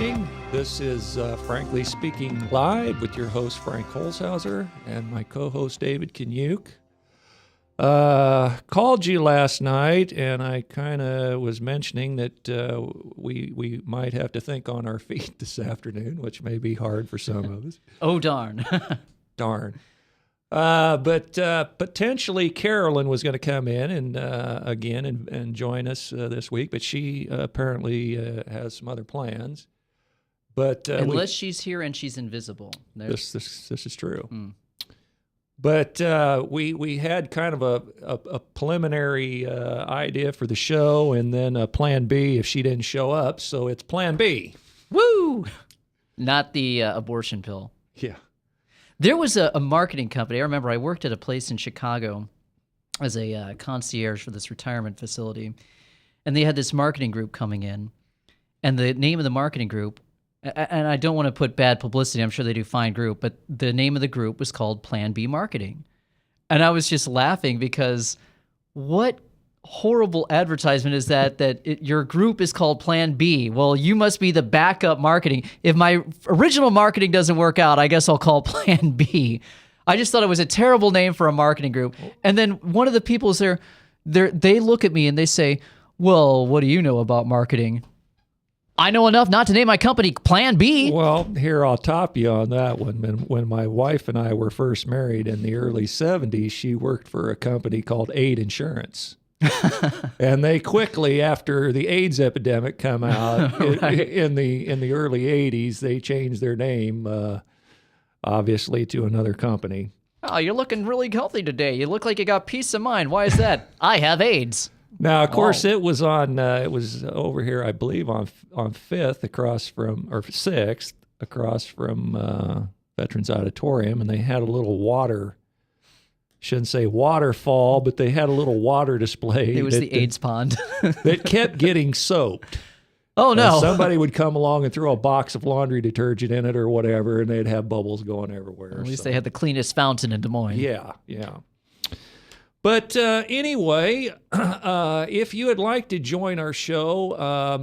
evening. This is Frankly Speaking Live with your host, Frank Holzhauser, and my co-host, David Kanyuk. Called you last night, and I kind of was mentioning that we might have to think on our feet this afternoon, which may be hard for some of us. Oh, darn. Darn. But potentially Carolyn was going to come in and again and join us this week, but she apparently has some other plans. But unless she's here and she's invisible. This is true. But we had kind of a preliminary idea for the show, and then a plan B if she didn't show up. So it's plan B. Woo! Not the abortion pill. Yeah. There was a marketing company. I remember I worked at a place in Chicago as a concierge for this retirement facility, and they had this marketing group coming in, and the name of the marketing group, and I don't want to put bad publicity, I'm sure they do fine group, but the name of the group was called Plan B Marketing. And I was just laughing because what horrible advertisement is that your group is called Plan B? Well, you must be the backup marketing. If my original marketing doesn't work out, I guess I'll call Plan B. I just thought it was a terrible name for a marketing group. And then one of the people's there, they look at me and they say, well, what do you know about marketing? I know enough not to name my company Plan B. Well, here, I'll top you on that one. When my wife and I were first married in the early 70s, she worked for a company called Aid Insurance. And they quickly, after the AIDS epidemic come out right. in the early 80s, they changed their name, obviously, to another company. Oh, you're looking really healthy today. You look like you got peace of mind. Why is that? I have AIDS. Now, of course, it was over here, I believe, on 5th across from, or 6th across from Veterans Auditorium, and they had a little water. Shouldn't say waterfall, but they had a little water display. It was the AIDS pond. That kept getting soaked. Oh, no. Somebody would come along and throw a box of laundry detergent in it or whatever, and they'd have bubbles going everywhere. At least they had the cleanest fountain in Des Moines. Yeah. But anyway, if you would like to join our show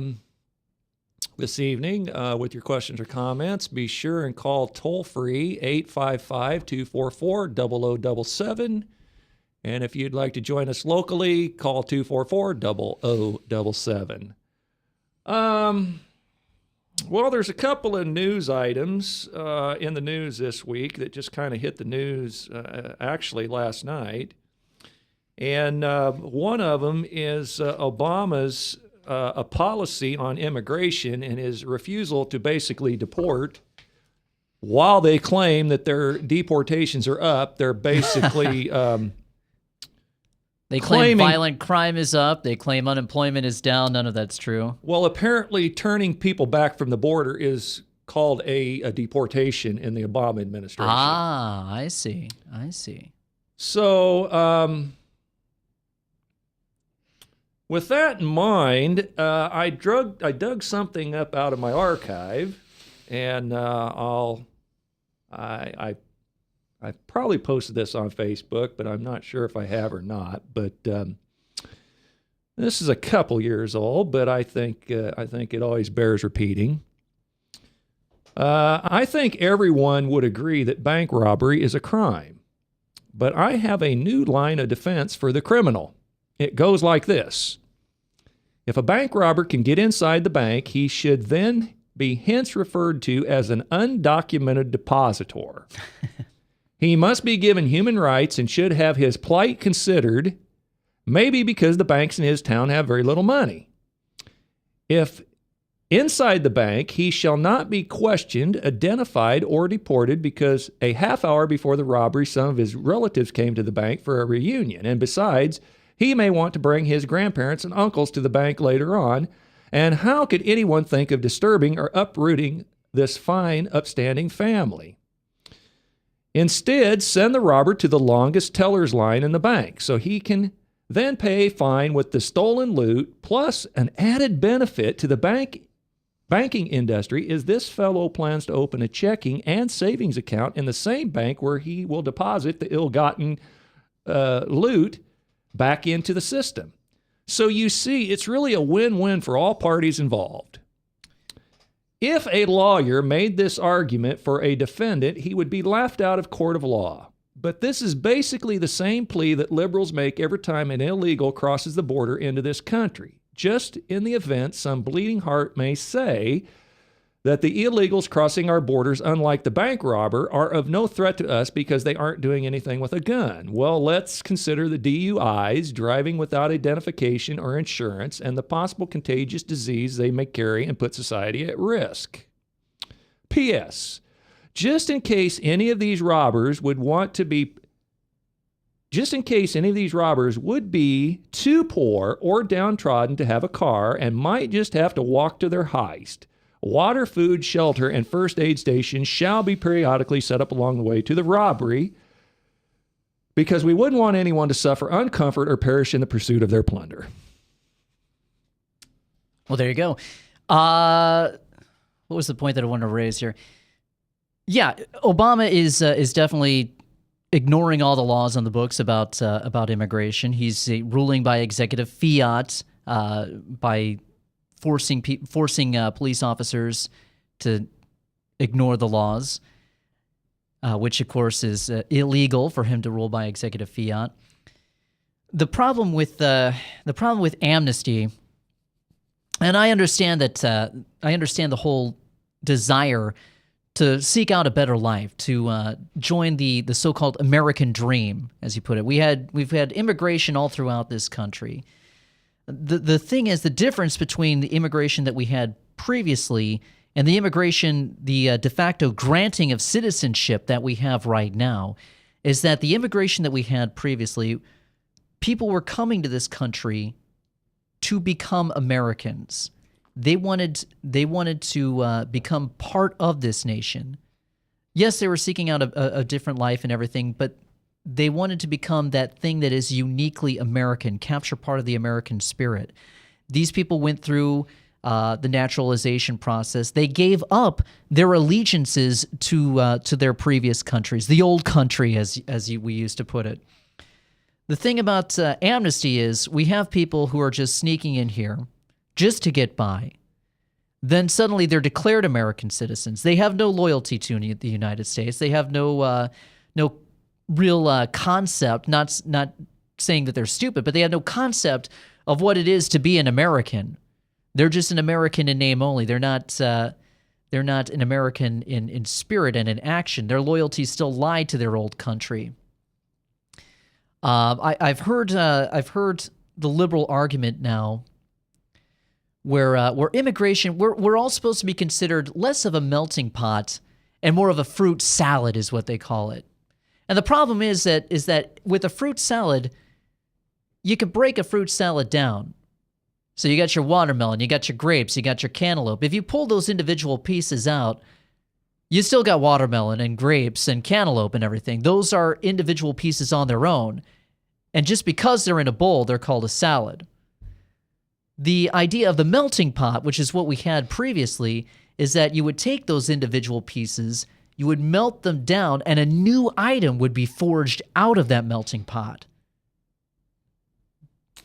this evening with your questions or comments, be sure and call toll-free 855-244-0077. And if you'd like to join us locally, call 244-0077. Well, there's a couple of news items in the news this week that just kind of hit the news actually last night. And one of them is Obama's a policy on immigration and his refusal to basically deport. While they claim that their deportations are up, they're basically they claim violent crime is up. They claim unemployment is down. None of that's true. Well, apparently turning people back from the border is called a deportation in the Obama administration. Ah, I see. So, with that in mind, I dug something up out of my archive, and I probably posted this on Facebook, but I'm not sure if I have or not. But this is a couple years old, but I think it always bears repeating. I think everyone would agree that bank robbery is a crime, but I have a new line of defense for the criminal. It goes like this. If a bank robber can get inside the bank, he should then be hence referred to as an undocumented depositor. He must be given human rights and should have his plight considered, maybe because the banks in his town have very little money. If inside the bank, he shall not be questioned, identified, or deported because a half hour before the robbery, some of his relatives came to the bank for a reunion. And besides, he may want to bring his grandparents and uncles to the bank later on. And how could anyone think of disturbing or uprooting this fine, upstanding family? Instead, send the robber to the longest teller's line in the bank so he can then pay a fine with the stolen loot, plus an added benefit to the banking industry is this fellow plans to open a checking and savings account in the same bank where he will deposit the ill-gotten loot back into the system. So you see, it's really a win-win for all parties involved. If a lawyer made this argument for a defendant, he would be laughed out of court of law. But this is basically the same plea that liberals make every time an illegal crosses the border into this country. Just in the event some bleeding heart may say that the illegals crossing our borders, unlike the bank robber, are of no threat to us because they aren't doing anything with a gun. Well, let's consider the DUIs, driving without identification or insurance, and the possible contagious disease they may carry and put society at risk. P.S. Just in case any of these robbers would be too poor or downtrodden to have a car and might just have to walk to their heist, water, food, shelter, and first aid stations shall be periodically set up along the way to the robbery because we wouldn't want anyone to suffer uncomfort or perish in the pursuit of their plunder. Well, there you go. What was the point that I wanted to raise here? Yeah, Obama is definitely ignoring all the laws on the books about immigration. He's ruling by executive fiat, by forcing police officers to ignore the laws, which of course is illegal for him to rule by executive fiat. The problem with amnesty, and I understand the whole desire to seek out a better life, to join the so-called American dream, as you put it. We've had immigration all throughout this country. The thing is, the difference between the immigration that we had previously and the immigration, the de facto granting of citizenship that we have right now, is that the immigration that we had previously, people were coming to this country to become Americans. They wanted to become part of this nation. Yes, they were seeking out a different life and everything, but they wanted to become that thing that is uniquely American, capture part of the American spirit. These people went through the naturalization process. They gave up their allegiances to their previous countries, the old country, we used to put it. The thing about amnesty is we have people who are just sneaking in here just to get by. Then suddenly they're declared American citizens. They have no loyalty to the United States. They have no real concept, not saying that they're stupid, but they have no concept of what it is to be an American. They're just an American in name only. They're not an American in spirit and in action. Their loyalties still lie to their old country. I've heard the liberal argument now where immigration, we're all supposed to be considered less of a melting pot and more of a fruit salad is what they call it. And the problem is that with a fruit salad, you can break a fruit salad down. So you got your watermelon, you got your grapes, you got your cantaloupe. If you pull those individual pieces out, you still got watermelon and grapes and cantaloupe and everything. Those are individual pieces on their own. And just because they're in a bowl, they're called a salad. The idea of the melting pot, which is what we had previously, is that you would take those individual pieces, you would melt them down, and a new item would be forged out of that melting pot.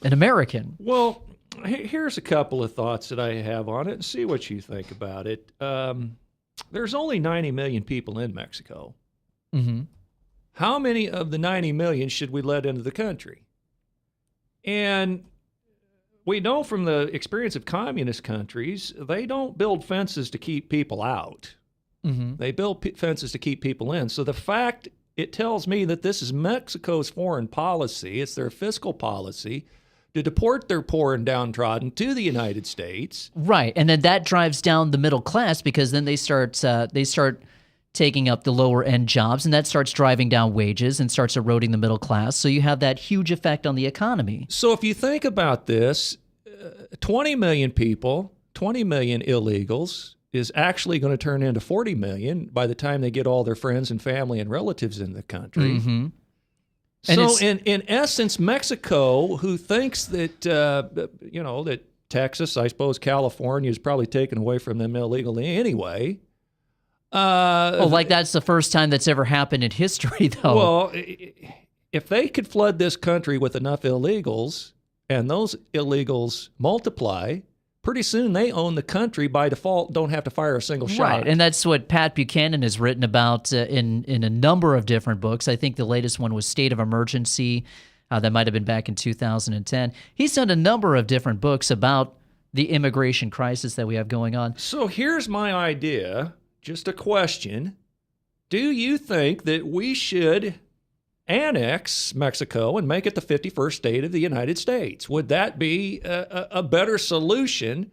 An American. Well, here's a couple of thoughts that I have on it and see what you think about it. There's only 90 million people in Mexico. Mm-hmm. How many of the 90 million should we let into the country? And we know from the experience of communist countries, they don't build fences to keep people out. Mm-hmm. They build fences to keep people in. So the fact, it tells me that this is Mexico's foreign policy, it's their fiscal policy, to deport their poor and downtrodden to the United States. Right, and then that drives down the middle class because then they start taking up the lower end jobs, and that starts driving down wages and starts eroding the middle class. So you have that huge effect on the economy. So if you think about this, 20 million people, 20 million illegals is actually going to turn into 40 million by the time they get all their friends and family and relatives in the country. Mm-hmm. So in essence, Mexico, who thinks that, that Texas, I suppose California is probably taken away from them illegally anyway. Like that's the first time that's ever happened in history, though. Well, if they could flood this country with enough illegals and those illegals multiply, pretty soon they own the country by default, don't have to fire a single shot. Right, and that's what Pat Buchanan has written about in a number of different books. I think the latest one was State of Emergency. That might have been back in 2010. He's done a number of different books about the immigration crisis that we have going on. So here's my idea, just a question. Do you think that we should annex Mexico and make it the 51st state of the United States? Would that be a better solution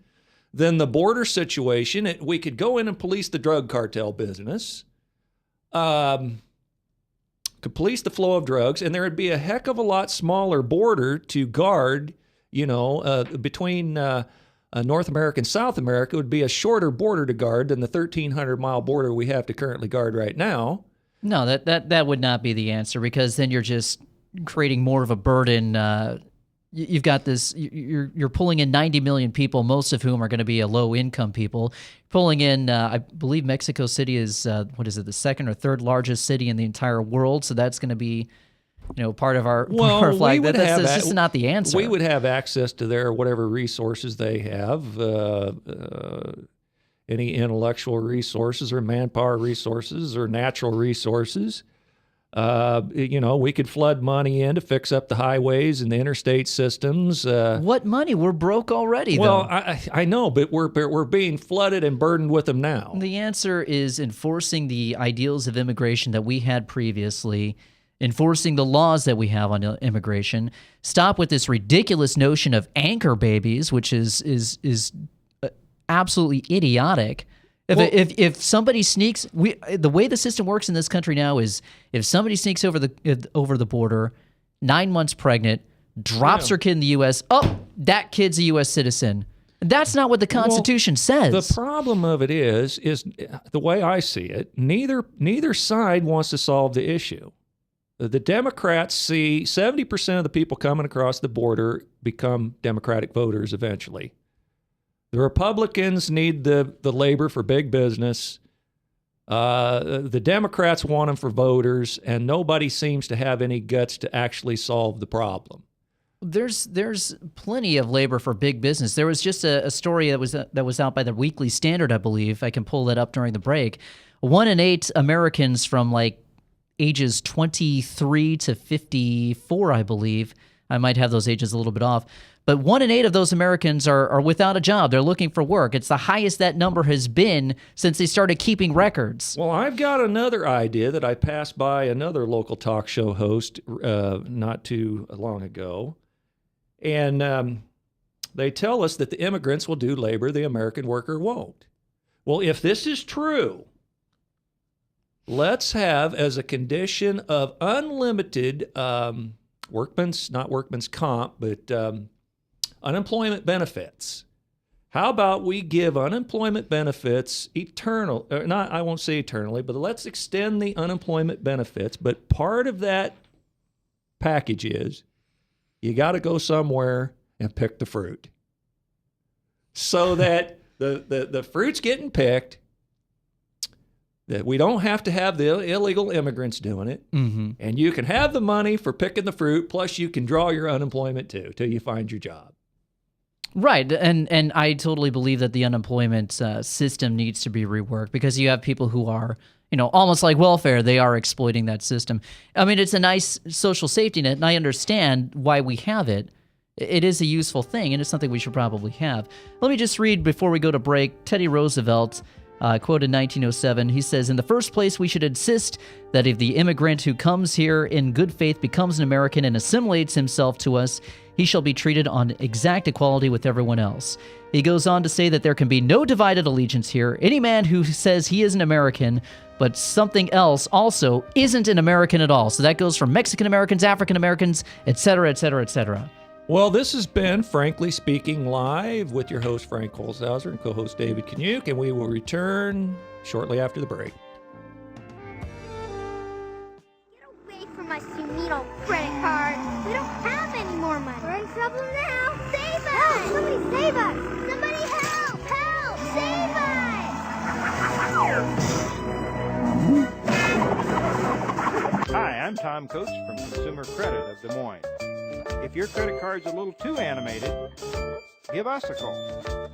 than the border situation? We could go in and police the drug cartel business, could police the flow of drugs, and there would be a heck of a lot smaller border to guard, between North America and South America. It would be a shorter border to guard than the 1,300-mile border we have to currently guard right now. No, that would not be the answer, because then you're just creating more of a burden. You've got this. You're pulling in 90 million people, most of whom are going to be a low-income people. Pulling in, I believe Mexico City is the second or third largest city in the entire world. So that's going to be, part of our flag. That's just not the answer. We would have access to their whatever resources they have, any intellectual resources or manpower resources or natural resources. We could flood money in to fix up the highways and the interstate systems. What money? We're broke already, well, though. I know, but we're being flooded and burdened with them now. The answer is enforcing the ideals of immigration that we had previously, enforcing the laws that we have on immigration. Stop with this ridiculous notion of anchor babies, which is absolutely idiotic. If somebody sneaks, the way the system works in this country now is if somebody sneaks over the border, 9 months pregnant, drops her kid in the U.S., that kid's a U.S. citizen. That's not what the Constitution says. The problem of it is the way I see it, neither side wants to solve the issue. The Democrats see 70% of the people coming across the border become Democratic voters eventually. The Republicans need the labor for big business. The Democrats want them for voters, and nobody seems to have any guts to actually solve the problem. There's plenty of labor for big business. There was just a story that was out by the Weekly Standard, I believe. I can pull that up during the break. 1 in 8 Americans from ages 23 to 54, I believe. I might have those ages a little bit off. But 1 in 8 of those Americans are without a job. They're looking for work. It's the highest that number has been since they started keeping records. Well, I've got another idea that I passed by another local talk show host not too long ago. And they tell us that the immigrants will do labor the American worker won't. Well, if this is true, let's have as a condition of unlimited not workman's comp, but unemployment benefits. How about we give unemployment benefits I won't say eternally, but let's extend the unemployment benefits. But part of that package is you got to go somewhere and pick the fruit. So that the fruit's getting picked, that we don't have to have the illegal immigrants doing it, and you can have the money for picking the fruit, plus you can draw your unemployment too, till you find your job. Right, and I totally believe that the unemployment system needs to be reworked, because you have people who are, almost like welfare. They are exploiting that system. I mean, it's a nice social safety net, and I understand why we have it. It is a useful thing, and it's something we should probably have. Let me just read before we go to break. Teddy Roosevelt, quoted in 1907, he says, "In the first place, we should insist that if the immigrant who comes here in good faith becomes an American and assimilates himself to us, he shall be treated on exact equality with everyone else." He goes on to say that there can be no divided allegiance here. Any man who says he is an American, but something else also isn't an American at all. So that goes for Mexican Americans, African Americans, et cetera, et cetera, et cetera. Well, this has been Frankly Speaking Live with your host, Frank Holzhauser, and co-host David Kaniuk, and we will return shortly after the break. Get away from us, you need old credit card. We don't have any more money. We're in trouble now. Save us! Help! Somebody save us! Somebody help! Help! Save us! Hi, I'm Tom Coates from Consumer Credit of Des Moines. If your credit card's a little too animated, give us a call.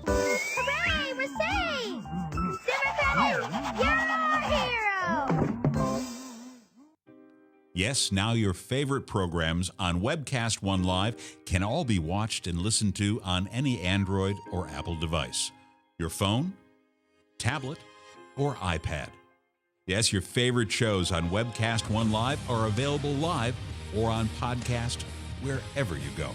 Hooray, we're saved! Super Credit, you're our hero! Yes, now your favorite programs on Webcast One Live can all be watched and listened to on any Android or Apple device. Your phone, tablet, or iPad. Yes, your favorite shows on Webcast One Live are available live or on podcast wherever you go.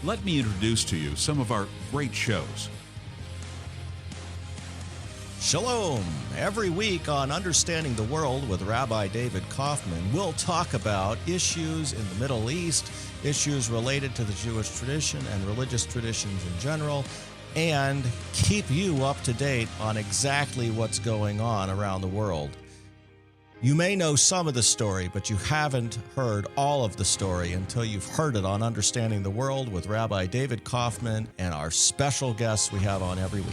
Let me introduce to you some of our great shows. Shalom! Every week on Understanding the World with Rabbi David Kaufman, we'll talk about issues in the Middle East, issues related to the Jewish tradition and religious traditions in general, and keep you up to date on exactly what's going on around the world. You may know some of the story, but you haven't heard all of the story until you've heard it on Understanding the World with Rabbi David Kaufman and our special guests we have on every week.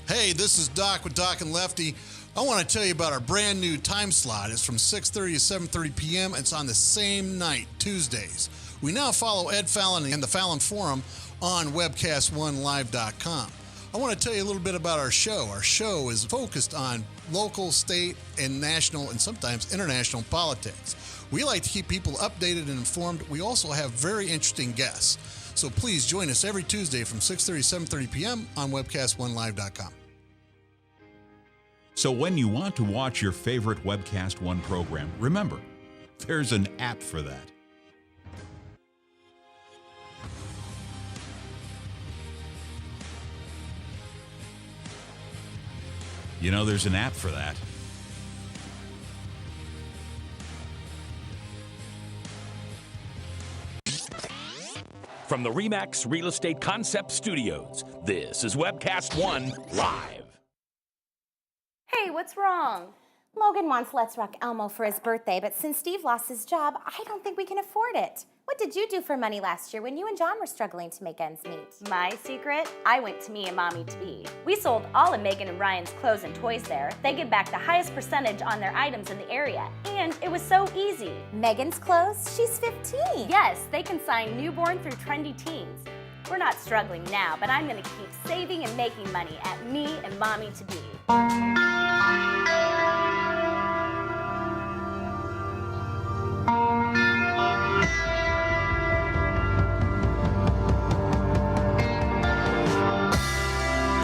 Hey, this is Doc with Doc and Lefty. I want to tell you about our brand new time slot. It's from 6:30 to 7:30 p.m. It's on the same night, Tuesdays. We now follow Ed Fallon and the Fallon Forum on webcast1live.com. I want to tell you a little bit about our show. Our show is focused on local, state, and national, and sometimes international politics. We like to keep people updated and informed. We also have very interesting guests. So please join us every Tuesday from 6:30 to 7:30 p.m. on webcast1live.com. So when you want to watch your favorite Webcast One program, remember, there's an app for that. You know, there's an app for that. From the RE/MAX Real Estate Concept Studios, this is Webcast One Live. Hey, what's wrong? Logan wants Let's Rock Elmo for his birthday, but since Steve lost his job, I don't think we can afford it. What did you do for money last year when you and John were struggling to make ends meet? My secret? I went to Me and Mommy to Be. We sold all of Megan and Ryan's clothes and toys there. They give back the highest percentage on their items in the area, and it was so easy. Megan's clothes? She's 15. Yes, they can sign newborn through trendy teens. We're not struggling now, but I'm gonna keep saving and making money at Me and Mommy to Be.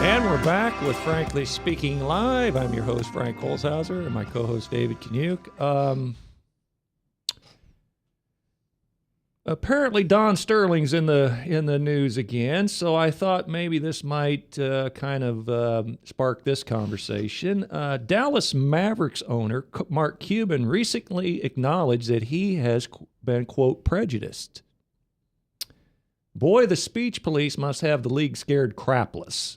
And we're back with Frankly Speaking Live. I'm your host, Frank Holzhauser, and my co-host, David Kaniuk. Apparently, Don Sterling's in the news again, so I thought maybe this might kind of spark this conversation. Dallas Mavericks owner Mark Cuban recently acknowledged that he has been, quote, prejudiced. Boy, the speech police must have the league scared crapless.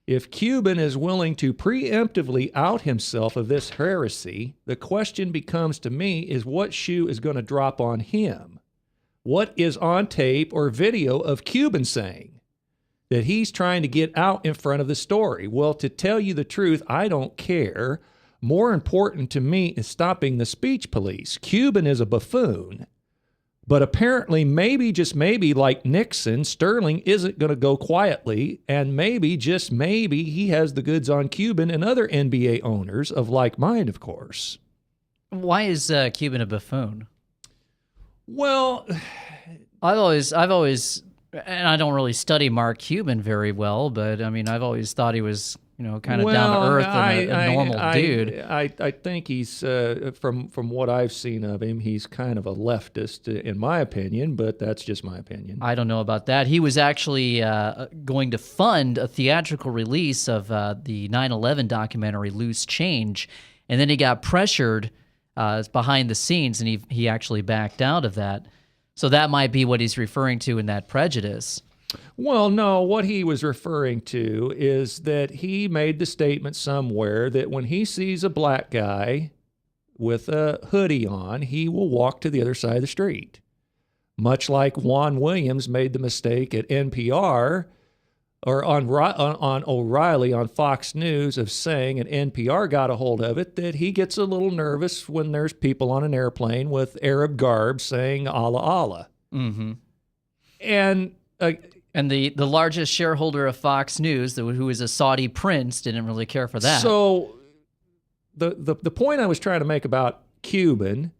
If Cuban is willing to preemptively out himself of this heresy, the question becomes to me is what shoe is going to drop on him? What is on tape or video of Cuban saying? That he's trying to get out in front of the story. Well, to tell you the truth, I don't care. More important to me is stopping the speech police. Cuban is a buffoon. But apparently, maybe, just maybe, like Nixon, Sterling isn't going to go quietly, and maybe, just maybe, he has the goods on Cuban and other NBA owners of like mind, of course. Why is Cuban a buffoon? Well, I've always, and I don't really study Mark Cuban very well, but I mean, I've always thought he was, kind of down to earth and a normal dude. I think he's, from what I've seen of him, he's kind of a leftist, in my opinion, but that's just my opinion. I don't know about that. He was actually going to fund a theatrical release of the 9/11 documentary Loose Change, and then he got pressured behind the scenes, and he actually backed out of that. So that might be what he's referring to in that prejudice. Well, no, what he was referring to is that he made the statement somewhere that when he sees a black guy with a hoodie on, he will walk to the other side of the street. Much like Juan Williams made the mistake at NPR or on O'Reilly on Fox News of saying, and NPR got a hold of it, that he gets a little nervous when there's people on an airplane with Arab garb saying Allah Allah. Mm-hmm. And the largest shareholder of Fox News, who is a Saudi prince, didn't really care for that. So the point I was trying to make about Cuban,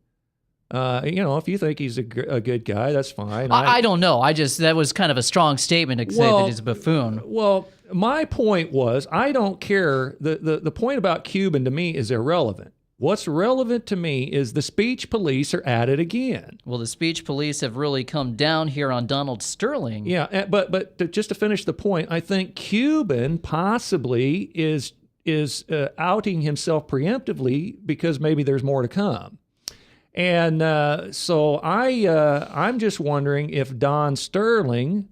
if you think he's a good guy, that's fine. I don't know. That was kind of a strong statement to say that he's a buffoon. Well, my point was, I don't care. The point about Cuban to me is irrelevant. What's relevant to me is the speech police are at it again. Well, the speech police have really come down here on Donald Sterling. Yeah, but just to finish the point, I think Cuban possibly is outing himself preemptively because maybe there's more to come. And so I'm just wondering if Don Sterling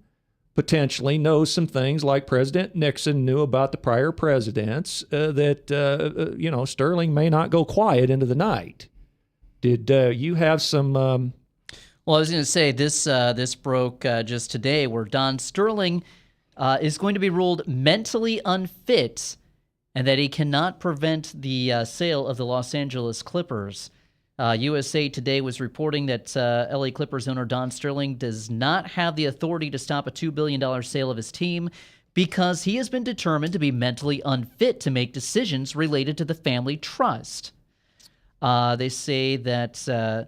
potentially knows some things like President Nixon knew about the prior presidents that Sterling may not go quiet into the night. Did you have some? Well, I was going to say this broke just today, where Don Sterling is going to be ruled mentally unfit, and that he cannot prevent the sale of the Los Angeles Clippers. USA Today was reporting that LA Clippers owner Don Sterling does not have the authority to stop a $2 billion sale of his team because he has been determined to be mentally unfit to make decisions related to the family trust. They say that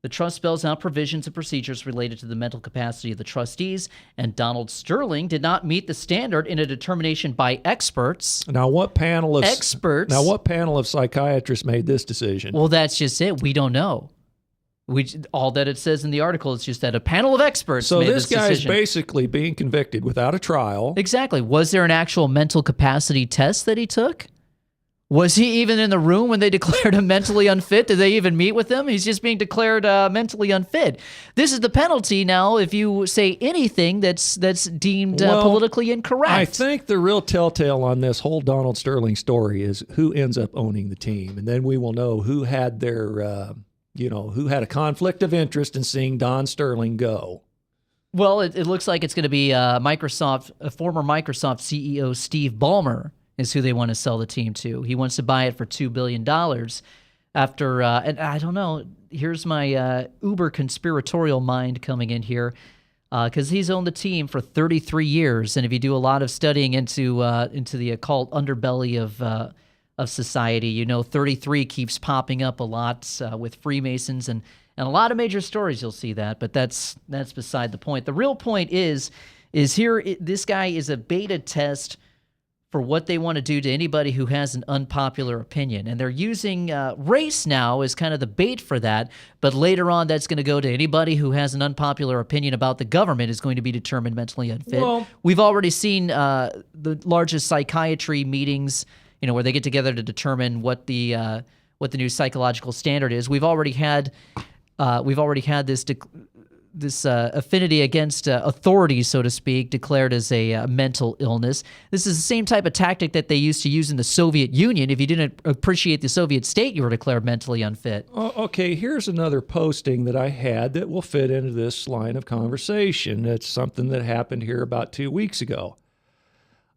the trust spells out provisions and procedures related to the mental capacity of the trustees, and Donald Sterling did not meet the standard in a determination by experts. Now, what panel of psychiatrists made this decision? Well, that's just it. We don't know. All that it says in the article is just that a panel of experts made this decision. So this guy is basically being convicted without a trial. Exactly. Was there an actual mental capacity test that he took? Was he even in the room when they declared him mentally unfit? Did they even meet with him? He's just being declared mentally unfit. This is the penalty now if you say anything that's deemed politically incorrect. I think the real telltale on this whole Donald Sterling story is who ends up owning the team, and then we will know who had their, who had a conflict of interest in seeing Don Sterling go. Well, it looks like it's going to be former Microsoft CEO Steve Ballmer is who they want to sell the team to. He wants to buy it for $2 billion after, and I don't know, here's my uber conspiratorial mind coming in here, because he's owned the team for 33 years, and if you do a lot of studying into the occult underbelly of society, 33 keeps popping up a lot with Freemasons, and a lot of major stories you'll see that, but that's beside the point. The real point is here, this guy is a beta test for what they want to do to anybody who has an unpopular opinion. And they're using race now as kind of the bait for that, but later on that's going to go to anybody who has an unpopular opinion about the government is going to be determined mentally unfit. Well, we've already seen the largest psychiatry meetings, where they get together to determine what the new psychological standard is. We've already had this affinity against authority, so to speak, declared as a mental illness. This is the same type of tactic that they used to use in the Soviet Union. If you didn't appreciate the Soviet state, you were declared mentally unfit. Okay, here's another posting that I had that will fit into this line of conversation. It's something that happened here about 2 weeks ago.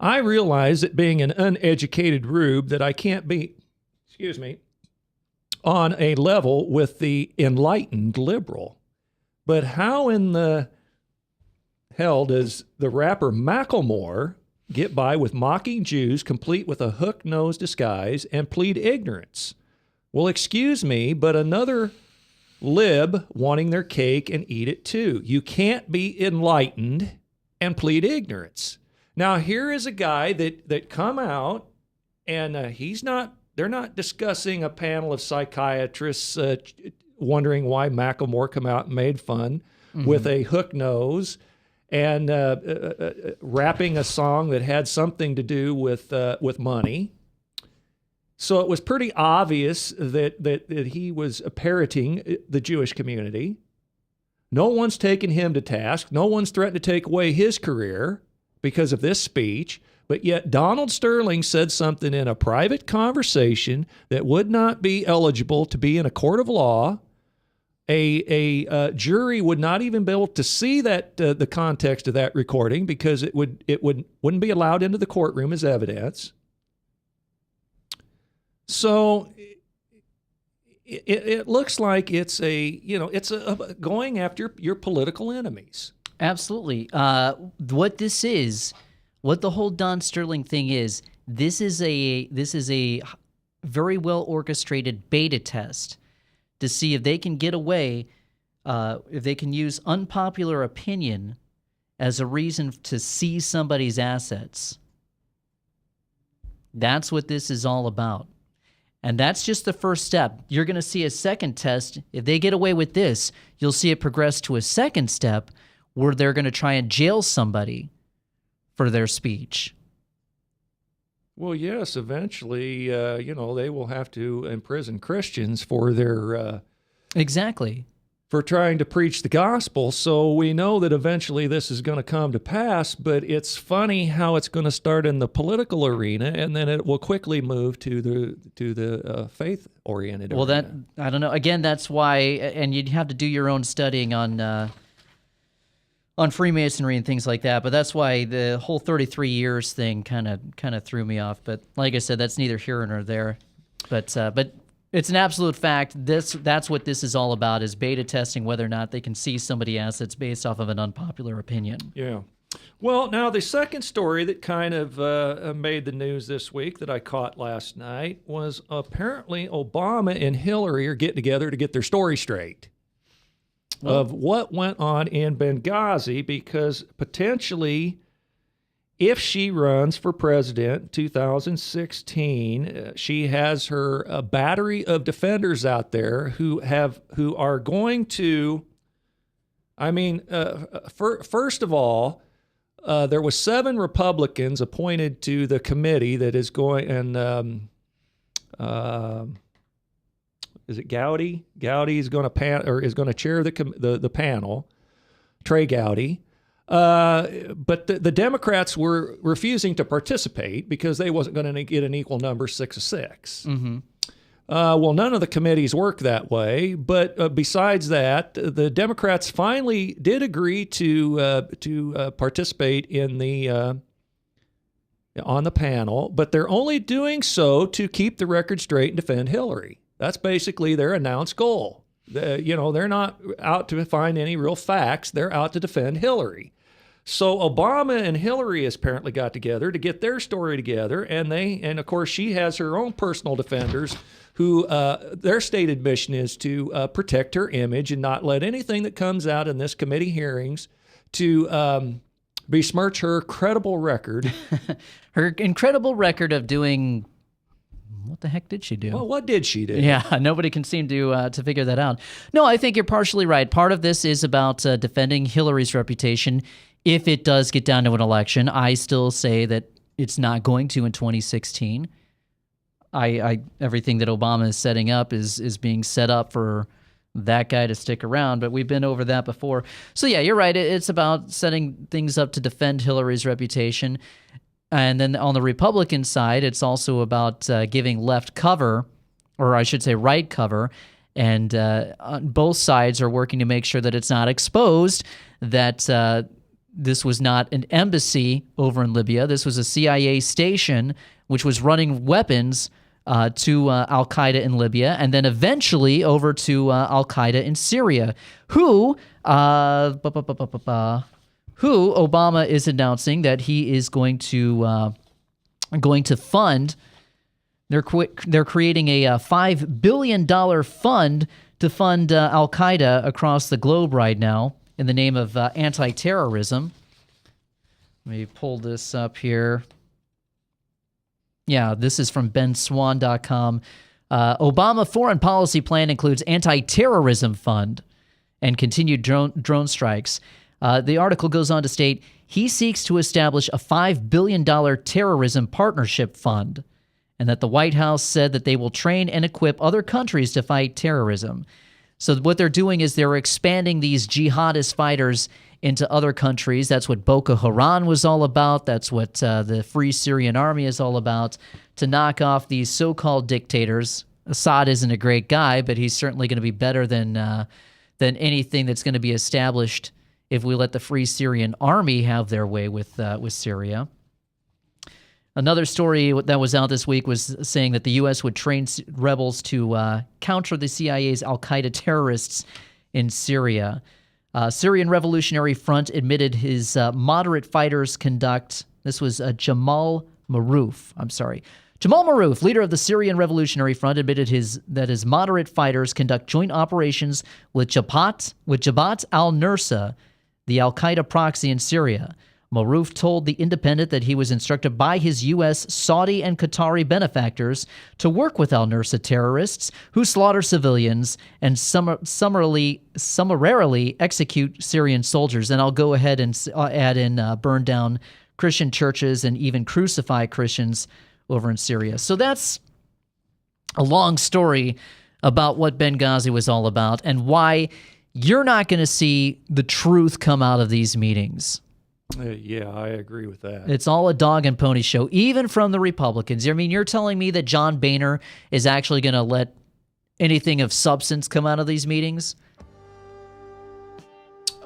I realize that being an uneducated rube that I can't be, on a level with the enlightened liberal. But how in the hell does the rapper Macklemore get by with mocking Jews, complete with a hook-nosed disguise, and plead ignorance? Well, excuse me, but another lib wanting their cake and eat it too. You can't be enlightened and plead ignorance. Now, here is a guy that come out, and they're not discussing a panel of psychiatrists wondering why Macklemore come out and made fun with a hook nose and rapping a song that had something to do with money. So it was pretty obvious that he was parroting the Jewish community. No one's taken him to task. No one's threatened to take away his career because of this speech. But yet Donald Sterling said something in a private conversation that would not be eligible to be in a court of law. A jury would not even be able to see that the context of that recording because it wouldn't be allowed into the courtroom as evidence. So it looks like it's going after your political enemies. Absolutely. What the whole Don Sterling thing is, this is a very well orchestrated beta test to see if they can get away, if they can use unpopular opinion as a reason to seize somebody's assets. That's what this is all about. And that's just the first step. You're going to see a second test. If they get away with this, you'll see it progress to a second step where they're going to try and jail somebody for their speech. Well, yes, eventually, they will have to imprison Christians for their... Exactly. For trying to preach the gospel. So we know that eventually this is going to come to pass, but it's funny how it's going to start in the political arena and then it will quickly move to the faith-oriented Well, arena. I don't know. Again, that's why, and you'd have to do your own studying on Freemasonry and things like that, but that's why the whole 33 years thing kind of threw me off. But like I said, that's neither here nor there. But it's an absolute fact. That's what this is all about, is beta testing whether or not they can seize somebody's assets based off of an unpopular opinion. Yeah. Well, now the second story that kind of made the news this week that I caught last night was apparently Obama and Hillary are getting together to get their story straight of what went on in Benghazi, because potentially, if she runs for president in 2016, she has her battery of defenders out there who are going to. I mean, first of all, there was 7 Republicans appointed to the committee that is going, and is it Gowdy? Gowdy is going to chair the panel. Trey Gowdy. But the Democrats were refusing to participate because they wasn't going to get an equal number 6-6. Mm-hmm. Well, none of the committees work that way. But besides that, the Democrats finally did agree to participate in on the panel, but they're only doing so to keep the record straight and defend Hillary. That's basically their announced goal. They're not out to find any real facts. They're out to defend Hillary. So Obama and Hillary apparently got together to get their story together, and of course she has her own personal defenders who their stated mission is to protect her image and not let anything that comes out in this committee hearings to besmirch her credible record. Her incredible record of doing... What the heck did she do? Well, what did she do? Yeah, nobody can seem to figure that out. No, I think you're partially right. Part of this is about defending Hillary's reputation if it does get down to an election. I still say that it's not going to in 2016. Everything that Obama is setting up is being set up for that guy to stick around, but we've been over that before. So yeah, you're right. It's about setting things up to defend Hillary's reputation. And then on the Republican side, it's also about giving left cover, or I should say right cover, and on both sides are working to make sure that it's not exposed that this was not an embassy over in Libya. This was a CIA station which was running weapons to Al-Qaeda in Libya, and then eventually over to Al-Qaeda in Syria, who Obama is announcing that he is going to fund. They're creating a $5 billion fund to fund Al-Qaeda across the globe right now in the name of anti-terrorism. Let me pull this up here. Yeah, this is from benswan.com. Obama foreign policy plan includes anti-terrorism fund and continued drone strikes. The article goes on to state he seeks to establish a $5 billion terrorism partnership fund, and that the White House said that they will train and equip other countries to fight terrorism. So what they're doing is they're expanding these jihadist fighters into other countries. That's what Boko Haram was all about. That's what the Free Syrian Army is all about, to knock off these so-called dictators. Assad isn't a great guy, but he's certainly going to be better than than anything that's going to be established if we let the Free Syrian Army have their way with Syria. Another story that was out this week was saying that the U.S. would train rebels to counter the CIA's al-Qaeda terrorists in Syria. Syrian Revolutionary Front admitted his moderate fighters conduct, this was Jamal Maroof, Jamal Maroof, leader of the Syrian Revolutionary Front, admitted that his moderate fighters conduct joint operations with Jabhat al-Nusra, the al-Qaeda proxy in Syria. Maroof told The Independent that he was instructed by his U.S., Saudi, and Qatari benefactors to work with al-Nusra terrorists who slaughter civilians and summarily execute Syrian soldiers. And I'll go ahead and add in burn down Christian churches and even crucify Christians over in Syria. So that's a long story about what Benghazi was all about and why you're not going to see the truth come out of these meetings. Yeah, I agree with that. It's all a dog and pony show, even from the Republicans. I mean, you're telling me that John Boehner is actually going to let anything of substance come out of these meetings?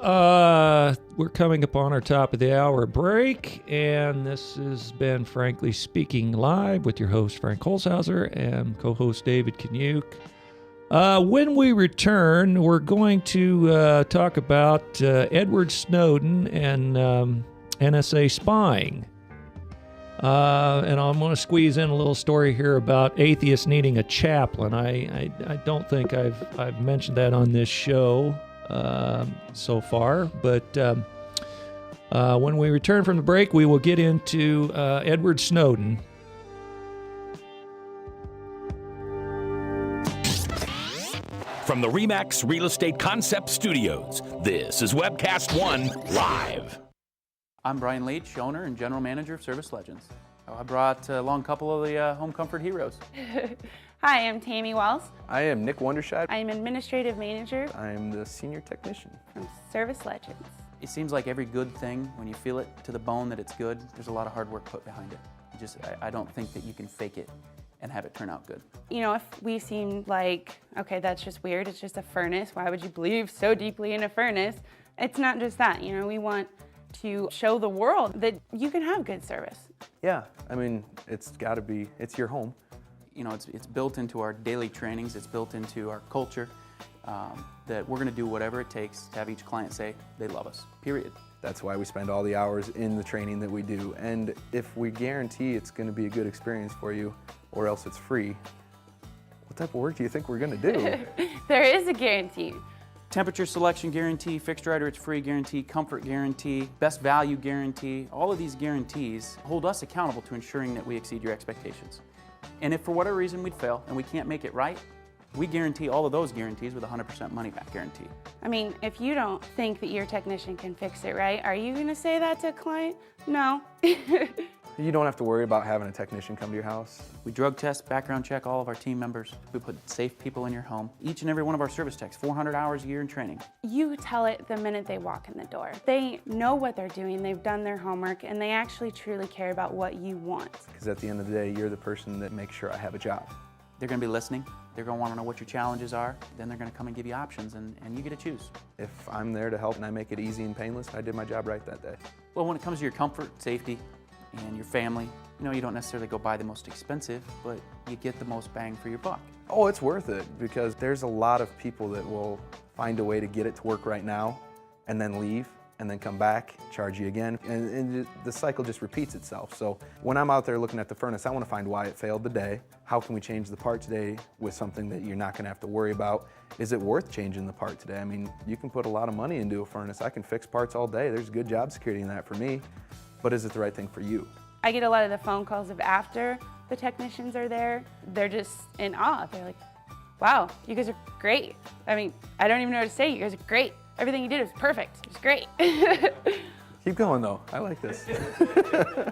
We're coming upon our top of the hour break, and this has been Frankly Speaking Live with your host, Frank Holzhauser, and co-host David Kaniuk. When we return, we're going to talk about Edward Snowden and NSA spying. And I'm going to squeeze in a little story here about atheists needing a chaplain. I don't think I've mentioned that on this show so far, but when we return from the break, we will get into Edward Snowden. From the RE/MAX Real Estate Concept Studios, this is Webcast One Live. I'm Brian Leach, owner and general manager of Service Legends. I brought along a couple of the home comfort heroes. Hi, I'm Tammy Wells. I am Nick Wondershide. I am administrative manager. I am the senior technician from Service Legends. It seems like every good thing, when you feel it to the bone that it's good, there's a lot of hard work put behind it. I don't think that you can fake it and have it turn out good. You know, if we seem like, okay, that's just weird, it's just a furnace, why would you believe so deeply in a furnace? It's not just that, you know, we want to show the world that you can have good service. Yeah, I mean, it's gotta be, it's your home. You know, it's built into our daily trainings, it's built into our culture, that we're gonna do whatever it takes to have each client say they love us, period. That's why we spend all the hours in the training that we do. And if we guarantee it's gonna be a good experience for you, or else it's free, what type of work do you think we're gonna do? There is a guarantee. Temperature selection guarantee, fixed right or it's free guarantee, comfort guarantee, best value guarantee. All of these guarantees hold us accountable to ensuring that we exceed your expectations. And if for whatever reason we'd fail and we can't make it right, we guarantee all of those guarantees with a 100% money back guarantee. I mean, if you don't think that your technician can fix it right, are you gonna say that to a client? No. You don't have to worry about having a technician come to your house. We drug test, background check all of our team members. We put safe people in your home. Each and every one of our service techs, 400 hours a year in training. You tell it the minute they walk in the door. They know what they're doing, they've done their homework, and they actually truly care about what you want. Because at the end of the day, you're the person that makes sure I have a job. They're gonna be listening. They're gonna wanna know what your challenges are. Then they're gonna come and give you options, and you get to choose. If I'm there to help and I make it easy and painless, I did my job right that day. Well, when it comes to your comfort, safety, and your family, you know, you don't necessarily go buy the most expensive, but you get the most bang for your buck. Oh, it's worth it, because there's a lot of people that will find a way to get it to work right now and then leave and then come back, charge you again, and the cycle just repeats itself. So when I'm out there looking at the furnace, I want to find why it failed today. How can we change the part today with something that you're not going to have to worry about? Is it worth changing the part today? I mean, you can put a lot of money into a furnace. I can fix parts all day. There's good job security in that for me. But is it the right thing for you? I get a lot of the phone calls of after the technicians are there. They're just in awe. They're like, wow, you guys are great. I mean, I don't even know what to say. You guys are great. Everything you did was perfect. It was great. Keep going though, I like this.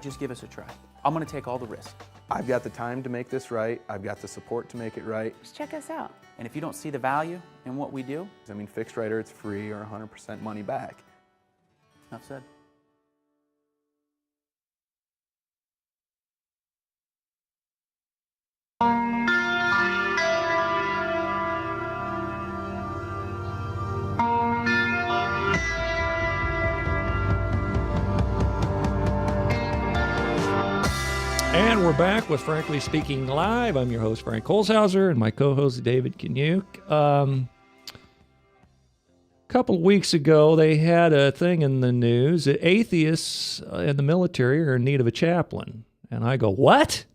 Just give us a try. I'm gonna take all the risk. I've got the time to make this right. I've got the support to make it right. Just check us out. And if you don't see the value in what we do, I mean, fixed right or it's free or 100% money back. Enough said. we're back with Frankly Speaking Live. I'm your host, Frank Holzhauser, and my co-host, David Kanyuk. A couple of weeks ago, they had a thing in the news that atheists in the military are in need of a chaplain. And I go, what?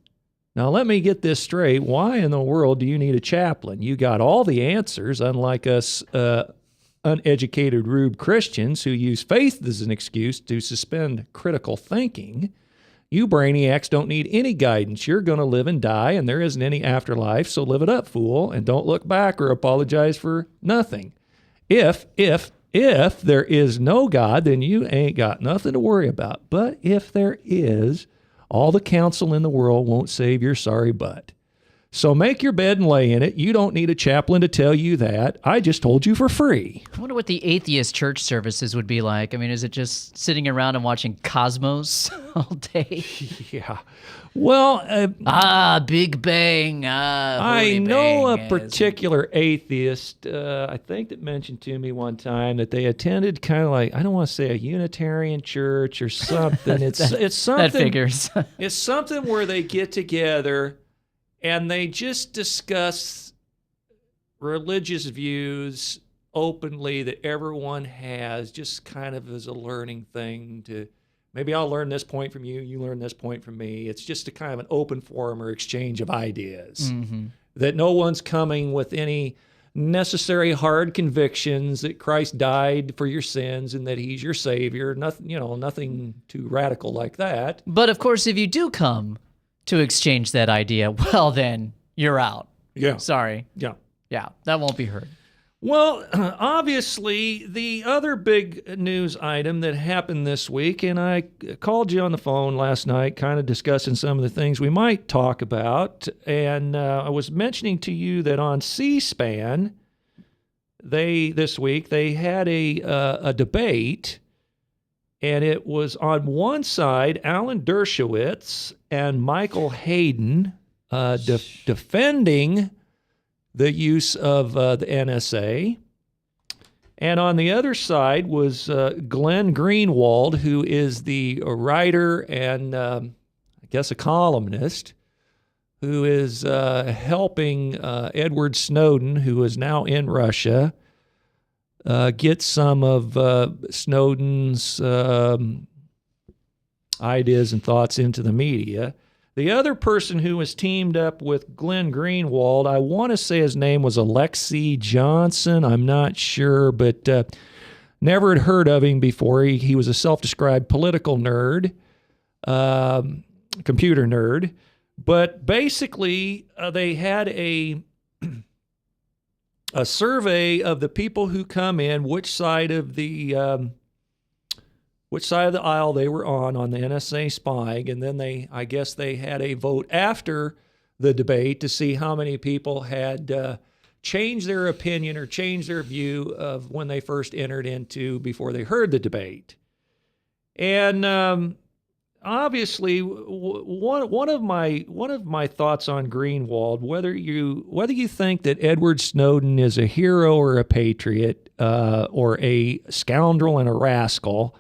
Now, let me get this straight. Why in the world do you need a chaplain? You got all the answers, unlike us uneducated rube Christians who use faith as an excuse to suspend critical thinking. You brainiacs don't need any guidance. You're going to live and die, and there isn't any afterlife, so live it up, fool, and don't look back or apologize for nothing. If there is no God, then you ain't got nothing to worry about. But if there is, all the counsel in the world won't save your sorry butt. So make your bed and lay in it. You don't need a chaplain to tell you that. I just told you for free. I wonder what the atheist church services would be like. I mean, is it just sitting around and watching Cosmos all day? Yeah. Well, Big Bang. I know a particular atheist, I think, that mentioned to me one time that they attended kind of like, I don't want to say a Unitarian church or something. It's something. That figures. It's something where they get together and they just discuss religious views openly that everyone has, just kind of as a learning thing to, maybe I'll learn this point from you, you learn this point from me. It's just a kind of an open forum or exchange of ideas. Mm-hmm. That no one's coming with any necessary hard convictions that Christ died for your sins and that he's your savior. Nothing, nothing too radical like that. But of course, if you do come to exchange that idea, well, then you're out. Yeah. Sorry. Yeah. Yeah, that won't be heard. Well, obviously, the other big news item that happened this week, and I called you on the phone last night kind of discussing some of the things we might talk about, and I was mentioning to you that on C-SPAN, this week, they had a debate, and it was on one side, Alan Dershowitz and Michael Hayden defending the use of the NSA. And on the other side was Glenn Greenwald, who is the writer and I guess a columnist, who is helping Edward Snowden, who is now in Russia, get some of Snowden's ideas and thoughts into the media. The other person who was teamed up with Glenn Greenwald, I want to say his name was Alexei Johnson. I'm not sure, but never had heard of him before. He was a self-described political nerd, computer nerd. But basically, they had a survey of the people who come in, which side of the aisle they were on the NSA spying, and then I guess they had a vote after the debate to see how many people had changed their opinion or changed their view of when they first entered into before they heard the debate. And obviously, one of my thoughts on Greenwald, whether you think that Edward Snowden is a hero or a patriot or a scoundrel and a rascal,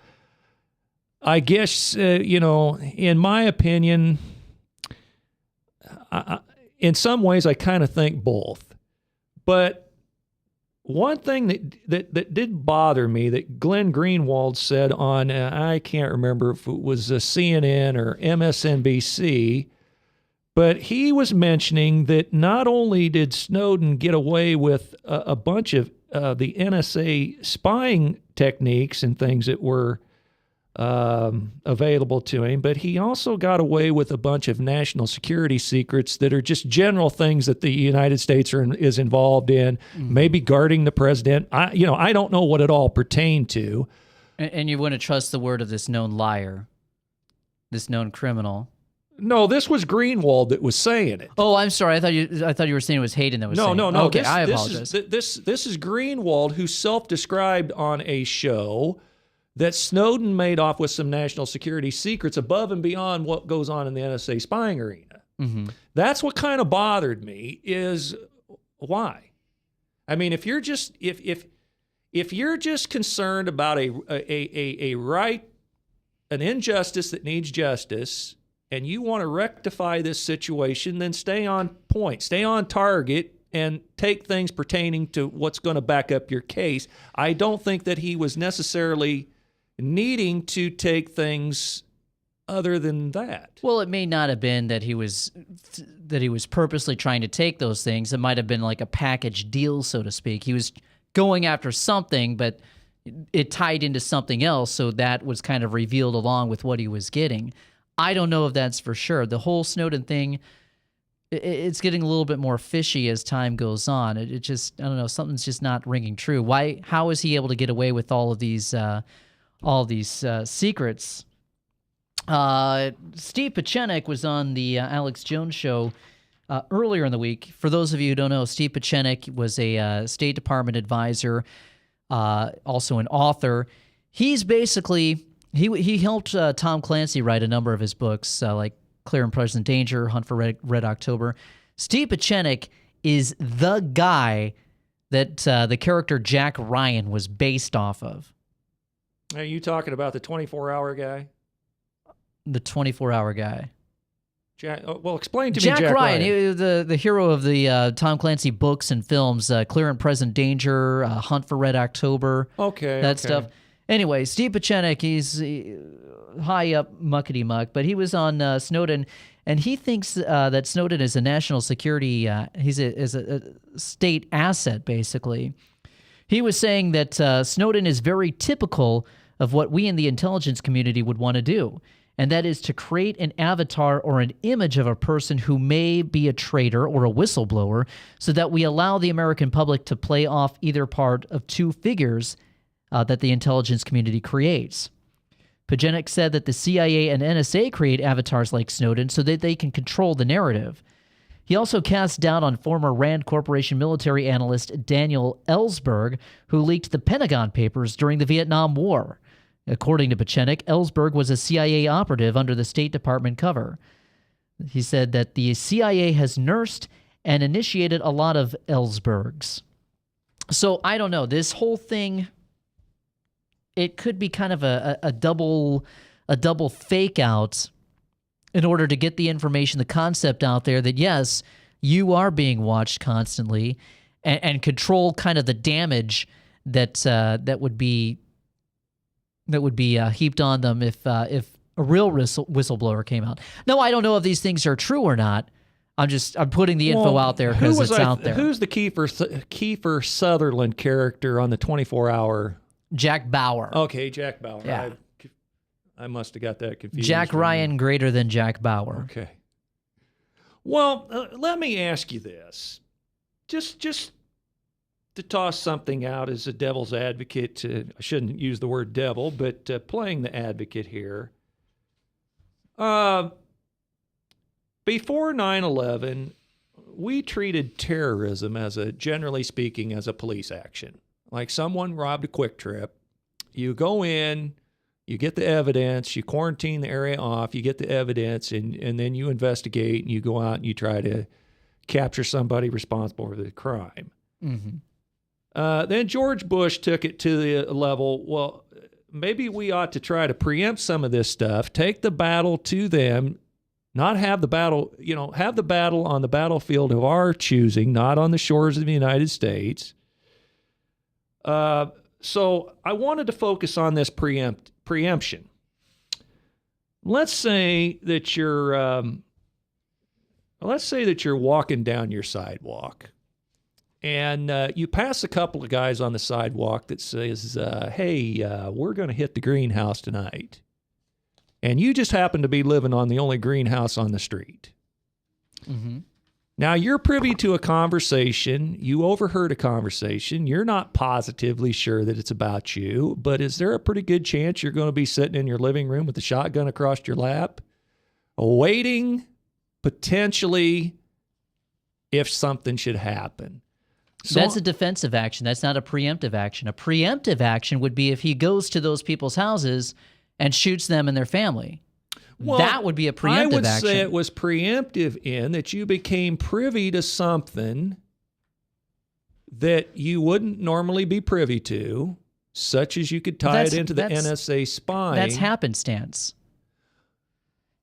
I guess, in my opinion, in some ways, I kind of think both. But one thing that did bother me that Glenn Greenwald said on, I can't remember if it was CNN or MSNBC, but he was mentioning that not only did Snowden get away with a bunch of the NSA spying techniques and things that were available to him, but he also got away with a bunch of national security secrets that are just general things that the United States is involved in, maybe guarding the president. I don't know what it all pertained to. And you wouldn't trust the word of this known liar, this known criminal. No, this was Greenwald that was saying it. Oh, I'm sorry. I thought you were saying it was Hayden that was saying it. No. Okay, I apologize. This is Greenwald, who self-described on a show that Snowden made off with some national security secrets above and beyond what goes on in the NSA spying arena. Mm-hmm. That's what kind of bothered me, is why? I mean, if you're just concerned about a right, an injustice that needs justice, and you want to rectify this situation, then stay on point, stay on target, and take things pertaining to what's going to back up your case. I don't think that he was necessarily needing to take things other than that. Well, it may not have been that he was purposely trying to take those things. It might have been like a package deal, so to speak. He was going after something, but it tied into something else, so that was kind of revealed along with what he was getting. I don't know if that's for sure. The whole Snowden thing, it's getting a little bit more fishy as time goes on. It just, I don't know, something's just not ringing true. How is he able to get away with all of these secrets? Steve Pieczenik was on the Alex Jones show earlier in the week. For those of you who don't know, Steve Pieczenik was a State Department advisor, also an author. He's basically, he helped Tom Clancy write a number of his books, like Clear and Present Danger, Hunt for Red October. Steve Pieczenik is the guy that the character Jack Ryan was based off of. Are you talking about the 24-hour guy? The 24-hour guy. Well, explain to me Jack Jack Ryan. He, the hero of the Tom Clancy books and films, Clear and Present Danger, Hunt for Red October, that stuff. Anyway, Steve Pieczenik, he's high up muckety-muck, but he was on Snowden, and he thinks that Snowden is a national security, is a state asset, basically. He was saying that Snowden is very typical of what we in the intelligence community would want to do, and that is to create an avatar or an image of a person who may be a traitor or a whistleblower so that we allow the American public to play off either part of two figures that the intelligence community creates. Pieczenik said that the CIA and NSA create avatars like Snowden so that they can control the narrative. He also cast doubt on former Rand Corporation military analyst Daniel Ellsberg, who leaked the Pentagon Papers during the Vietnam War. According to Pieczenik, Ellsberg was a CIA operative under the State Department cover. He said that the CIA has nursed and initiated a lot of Ellsbergs. So I don't know. This whole thing, it could be kind of a double fake out in order to get the information, the concept out there that, yes, you are being watched constantly, and control kind of the damage that would be heaped on them if a real whistleblower came out. No, I don't know if these things are true or not. I'm putting the info out there because it's out there. Who's the Kiefer Sutherland character on the 24-hour? Jack Bauer. Okay, Jack Bauer. Yeah. I must have got that confused. Jack Ryan greater than Jack Bauer. Okay. Well, let me ask you this. Just to toss something out as a devil's advocate, I shouldn't use the word devil, but playing the advocate here. Before 9/11, we treated terrorism generally speaking, as a police action. Like someone robbed a Quick Trip, you go in, you get the evidence, you quarantine the area off, you get the evidence, and then you investigate, and you go out and you try to capture somebody responsible for the crime. Mm-hmm. Then George Bush took it to the level, well, maybe we ought to try to preempt some of this stuff, take the battle to them, not have the battle, have the battle on the battlefield of our choosing, not on the shores of the United States. So I wanted to focus on this preemption. Let's say that you're walking down your sidewalk, and you pass a couple of guys on the sidewalk that says, "Hey, we're going to hit the greenhouse tonight," and you just happen to be living on the only greenhouse on the street. Mm-hmm. Now, you're privy to a conversation. You overheard a conversation. You're not positively sure that it's about you, but is there a pretty good chance you're going to be sitting in your living room with the shotgun across your lap, awaiting potentially if something should happen? So, that's a defensive action. That's not a preemptive action. A preemptive action would be if he goes to those people's houses and shoots them and their family. well, that would be a preemptive action. I would say it was preemptive in that you became privy to something that you wouldn't normally be privy to, such as you could tie it into the NSA spying. That's happenstance.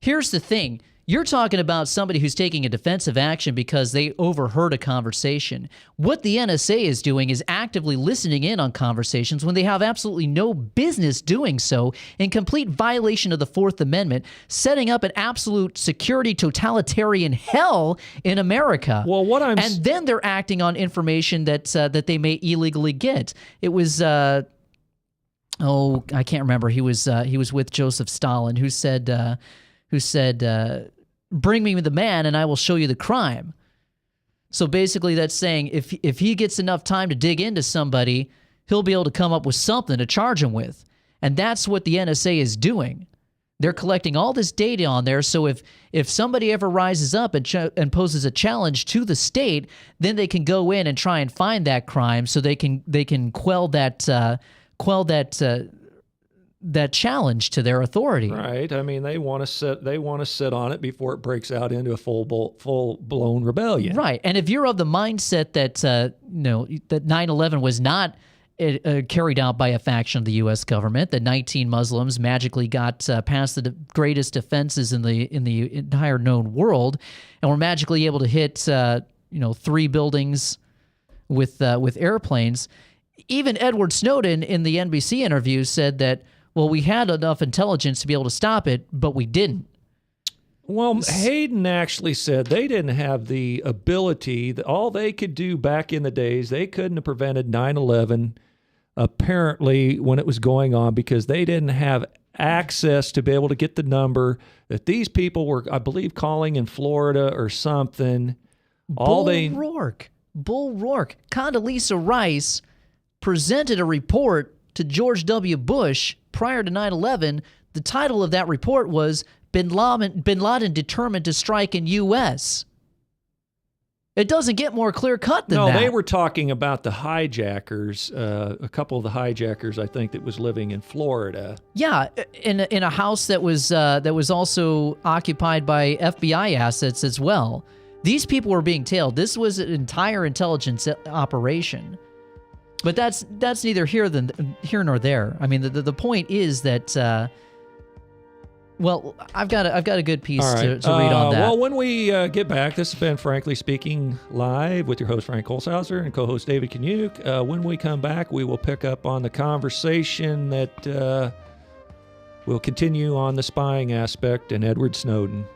Here's the thing. You're talking about somebody who's taking a defensive action because they overheard a conversation. What the NSA is doing is actively listening in on conversations when they have absolutely no business doing so, in complete violation of the Fourth Amendment, setting up an absolute security totalitarian hell in America. Well, and then they're acting on information that they may illegally get. It was I can't remember. He was with Joseph Stalin, who said bring me the man and I will show you the crime. So basically that's saying if he gets enough time to dig into somebody, he'll be able to come up with something to charge him with. And that's what the NSA is doing. They're collecting all this data on there, so if somebody ever rises up and poses a challenge to the state, then they can go in and try and find that crime so they can quell that that challenge to their authority. Right. I mean, they want to sit on it before it breaks out into a full-blown rebellion. Right. And if you're of the mindset that that 9/11 was not carried out by a faction of the U.S. government, that 19 Muslims magically got past the greatest defenses in the entire known world, and were magically able to hit 3 buildings with airplanes. Even Edward Snowden in the NBC interview said that, well, we had enough intelligence to be able to stop it, but we didn't. Well, Hayden actually said they didn't have the ability. That all they could do back in the days, they couldn't have prevented 9/11, apparently, when it was going on, because they didn't have access to be able to get the number that these people were, I believe, calling in Florida or something. Bull Rourke. Condoleezza Rice presented a report to George W. Bush prior to 9/11. The title of that report was Bin Laden Determined to Strike in U.S. It doesn't get more clear-cut than that. No, they were talking about the hijackers, a couple of the hijackers, I think, that was living in Florida. Yeah, in a house that was also occupied by FBI assets as well. These people were being tailed. This was an entire intelligence operation. But that's neither here nor there. I mean, the point is that, well, I've got a good piece to read on that. Well, when we get back, this has been Frankly Speaking Live with your host, Frank Holzhauser, and co-host David Kaniuk. When we come back, we will pick up on the conversation that will continue on the spying aspect and Edward Snowden.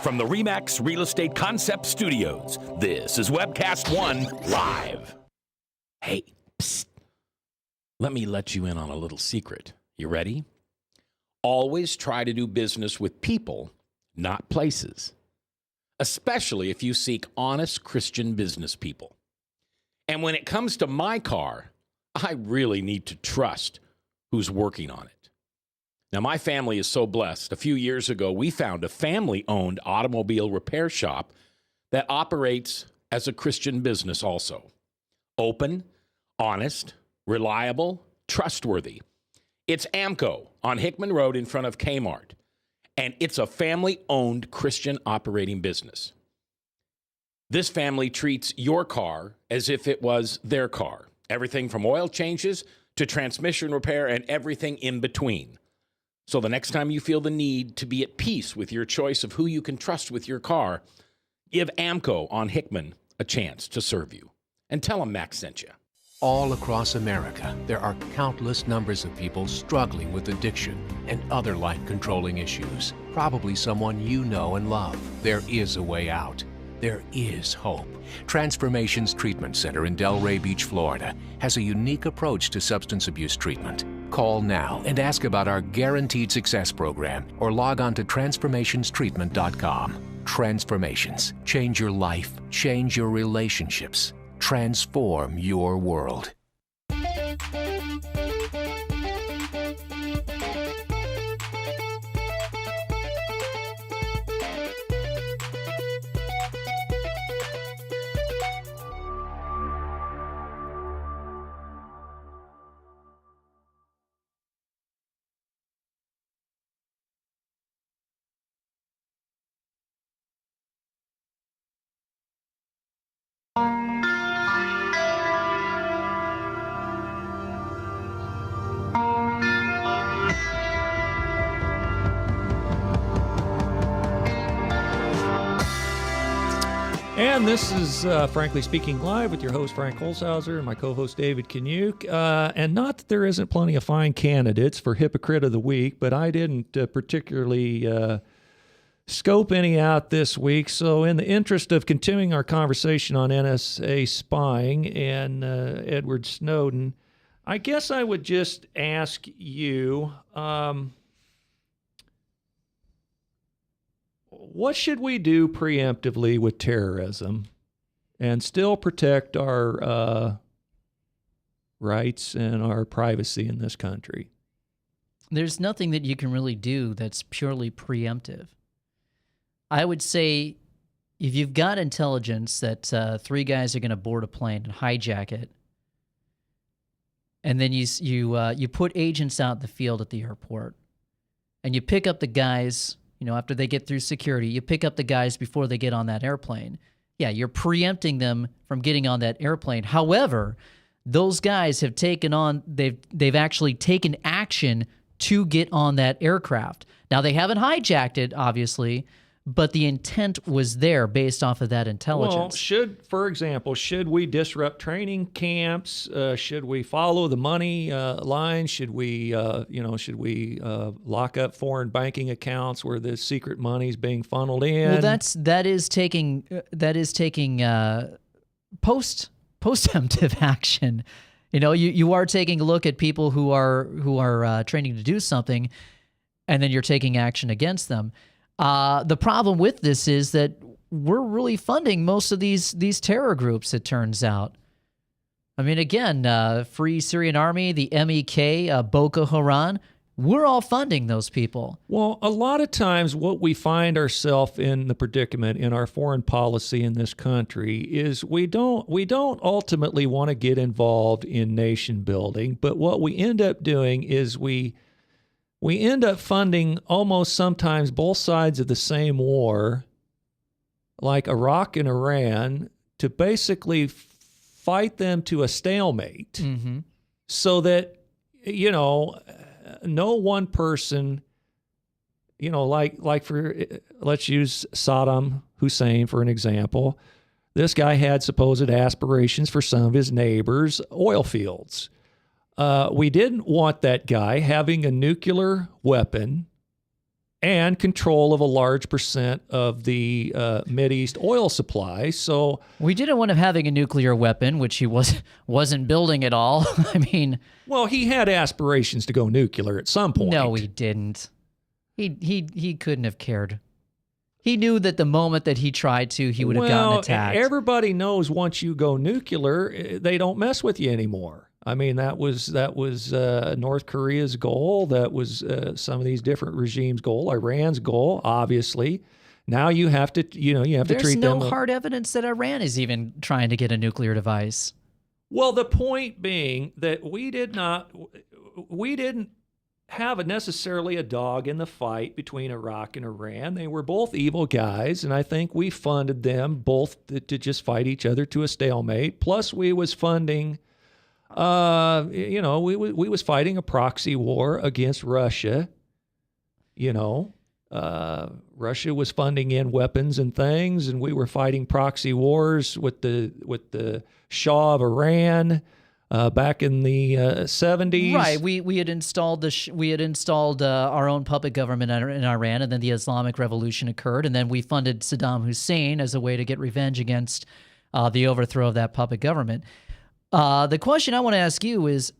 From the RE/MAX Real Estate Concept Studios, this is Webcast One Live. Hey, psst. Let me let you in on a little secret. You ready? Always try to do business with people, not places. Especially if you seek honest Christian business people. And when it comes to my car, I really need to trust who's working on it. Now, my family is so blessed. A few years ago, we found a family-owned automobile repair shop that operates as a Christian business also. Open, honest, reliable, trustworthy. It's AMCO on Hickman Road in front of Kmart, and it's a family-owned Christian operating business. This family treats your car as if it was their car. Everything from oil changes to transmission repair and everything in between. So the next time you feel the need to be at peace with your choice of who you can trust with your car, give AMCO on Hickman a chance to serve you. And tell them Max sent you. All across America, there are countless numbers of people struggling with addiction and other life-controlling issues. Probably someone you know and love. There is a way out. There is hope. Transformations Treatment Center in Delray Beach, Florida, has a unique approach to substance abuse treatment. Call now and ask about our Guaranteed Success program or log on to transformationstreatment.com. Transformations. Change your life. Change your relationships. Transform your world. And this is Frankly Speaking Live with your host, Frank Holzhauser, and my co-host, David Kanyuk. And not that there isn't plenty of fine candidates for Hypocrite of the Week, but I didn't particularly scope any out this week. So in the interest of continuing our conversation on NSA spying and Edward Snowden, I guess I would just ask you, what should we do preemptively with terrorism and still protect our rights and our privacy in this country? There's nothing that you can really do that's purely preemptive. I would say if you've got intelligence that 3 guys are going to board a plane and hijack it, and then you put agents out in the field at the airport, and you pick up the guys, after they get through security, you pick up the guys before they get on that airplane. Yeah, you're preempting them from getting on that airplane. However, those guys have they've actually taken action to get on that aircraft. Now, they haven't hijacked it, obviously, but the intent was there based off of that intelligence. Well, for example, should we disrupt training camps? Should we follow the money line? Should we lock up foreign banking accounts where the secret money is being funneled in? Well, that is taking post-emptive action. You are taking a look at people who are training to do something, and then you're taking action against them. The problem with this is that we're really funding most of these terror groups, it turns out. I mean, again, Free Syrian Army, the MEK, Boko Haram, we're all funding those people. Well, a lot of times what we find ourselves in the predicament in our foreign policy in this country is we don't ultimately want to get involved in nation building, but what we end up doing is we end up funding almost sometimes both sides of the same war, like Iraq and Iran, to basically fight them to a stalemate, so that, no one person, like let's use Saddam Hussein for an example. This guy had supposed aspirations for some of his neighbors' oil fields. We didn't want that guy having a nuclear weapon and control of a large percent of the Mideast oil supply. So we didn't want him having a nuclear weapon, which he wasn't building at all. I mean, well, he had aspirations to go nuclear at some point. No, he didn't. He couldn't have cared. He knew that the moment that he tried to, he would have gotten attacked. Everybody knows once you go nuclear, they don't mess with you anymore. I mean, that was North Korea's goal. That was some of these different regimes' goal. Iran's goal, obviously. Now you have to, treat them. There's no hard evidence that Iran is even trying to get a nuclear device. Well, the point being that we didn't have necessarily a dog in the fight between Iraq and Iran. They were both evil guys, and I think we funded them both to just fight each other to a stalemate. Plus, we was funding. We was fighting a proxy war against Russia. Russia was funding in weapons and things, and we were fighting proxy wars with the Shah of Iran back in the 70s. Right. We had installed our own puppet government in Iran, and then the Islamic Revolution occurred, and then we funded Saddam Hussein as a way to get revenge against the overthrow of that puppet government. The question I want to ask you is,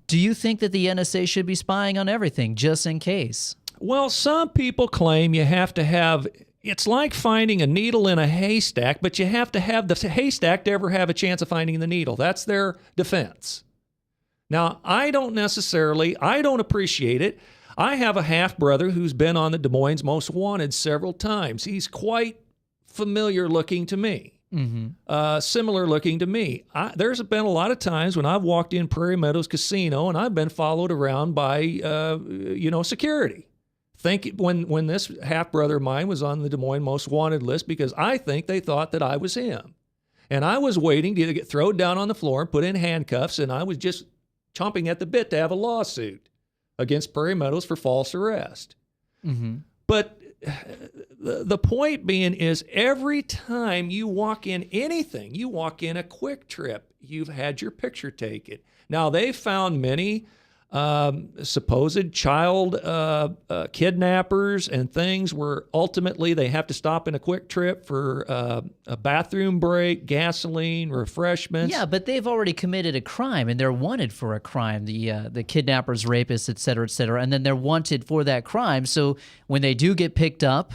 do you think that the NSA should be spying on everything just in case? Well, some people claim you have to have, it's like finding a needle in a haystack, but you have to have the haystack to ever have a chance of finding the needle. That's their defense. Now, I don't appreciate it. I have a half-brother who's been on the Des Moines Most Wanted several times. He's quite familiar looking to me. Similar looking to me. There's been a lot of times when I've walked in Prairie Meadows Casino and I've been followed around by, security. When this half-brother of mine was on the Des Moines Most Wanted list, because I think they thought that I was him. And I was waiting to get thrown down on the floor and put in handcuffs, and I was just chomping at the bit to have a lawsuit against Prairie Meadows for false arrest. But the point being is every time you walk in anything, you walk in a Quick Trip, you've had your picture taken. Now, they found many supposed child kidnappers and things where ultimately they have to stop in a Quick Trip for a bathroom break, gasoline, refreshments. Yeah, but they've already committed a crime and they're wanted for a crime. The kidnappers, rapists, et cetera, and then they're wanted for that crime. So when they do get picked up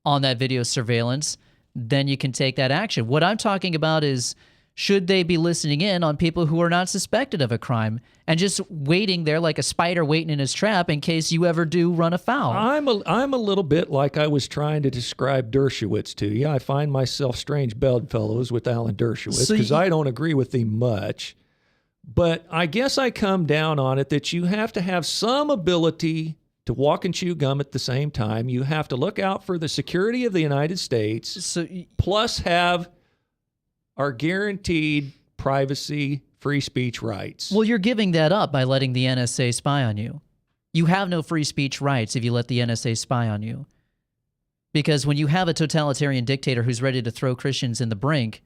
on that video surveillance, then you can take that action. What I'm talking about is, should they be listening in on people who are not suspected of a crime and just waiting there like a spider waiting in his trap in case you ever do run afoul? I'm a little bit like I was trying to describe Dershowitz to you. I find myself strange bedfellows with Alan Dershowitz because I don't agree with him much. But I guess I come down on it that you have to have some ability to walk and chew gum at the same time. You have to look out for the security of the United States, plus have our guaranteed privacy, free speech rights. Well, you're giving that up by letting the NSA spy on you. You have no free speech rights if you let the NSA spy on you. Because when you have a totalitarian dictator who's ready to throw Christians in the brink,